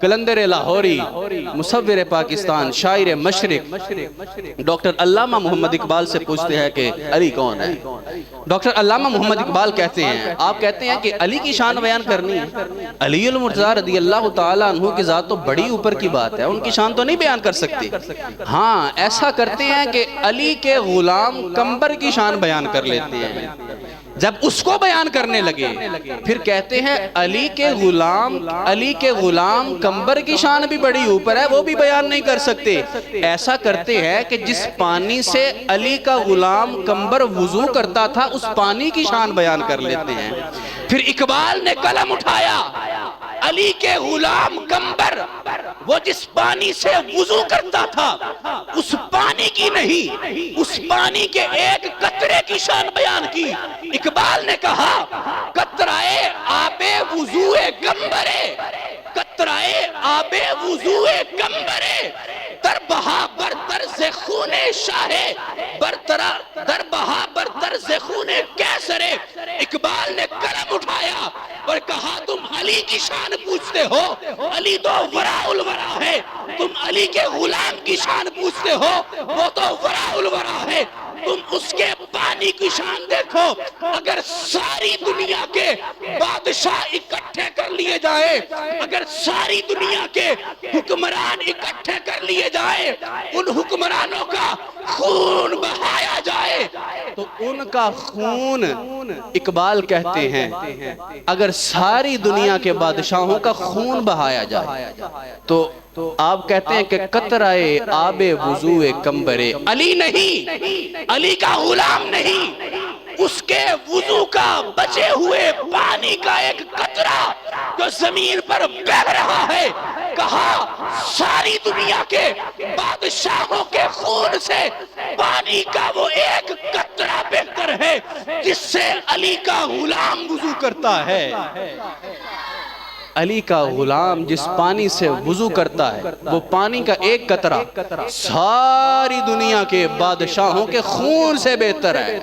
قلندر لاہوری، مصور پاکستان، شاعر مشرق ڈاکٹر علامہ محمد اقبال سے پوچھتے ہیں کہ علی کون ہے؟ ڈاکٹر علامہ محمد اقبال کہتے ہیں، آپ کہتے ہیں کہ علی کی شان بیان کرنی ہے، علی المرتضیٰ رضی اللہ تعالیٰ عنہ کی ذات تو بڑی اوپر کی بات ہے، ان کی شان تو نہیں بیان کر سکتے۔ ہاں ایسا کرتے ہیں کہ علی کے غلام قمبر کی شان بیان کر لیتے ہیں۔ جب اس کو بیان کرنے لگے پھر کہتے ہیں علی کے غلام قمبر کی شان بھی بڑی اوپر ہے، وہ بھی بیان نہیں کر سکتے۔ ایسا کرتے ہیں کہ جس پانی سے علی کا غلام قمبر وضو کرتا تھا اس پانی کی شان بیان کر لیتے ہیں۔ پھر اقبال نے قلم اٹھایا، علی کے غلام قمبر وہ جس پانی سے وضو کرتا تھا اس پانی کی نہیں، اس پانی کے ایک قطرے کی شان بیان کی۔ اقبال نے کہا قطرائے آب وضوء قمبرے، قطرائے آب وضوء قمبرے، در بہا بر طرز خون شاہ در بہا بر طرز خون کیسرے۔ اقبال نے قلم اٹھایا اور کہا تم علی کی شان پوچھتے ہو، علی تو وراء الورا ہے، تم علی کے غلام کی شان پوچھتے ہو، وہ تو وراء الورا ہے، تم اس کے پانی کی شان دیکھو۔ اگر ساری دنیا کے بادشاہ اکٹھے کر لیے جائے، اگر ساری دنیا کے حکمران اکٹھے کر لیے جائے، ان حکمرانوں کا خون بہایا جائے تو ان کا خون، اقبال کہتے ہیں اگر ساری دنیا کے بادشاہوں کا خون بہایا جائے تو آپ کہتے ہیں کہ قطرائے آب وضوء قمبرے، علی نہیں، علی کا غلام نہیں، اس کے وضو کا بچے ہوئے پانی کا ایک قطرہ جو زمین پر بہہ رہا ہے، کہا ساری دنیا کے بادشاہوں کے خون سے پانی کا وہ ایک قطرہ بہتر ہے جس سے علی کا غلام وضو کرتا ہے۔ علی کا غلام جس پانی سے وضو کرتا ہے وہ پانی کا ایک قطرہ ساری دنیا کے بادشاہوں کے خون سے بہتر ہے۔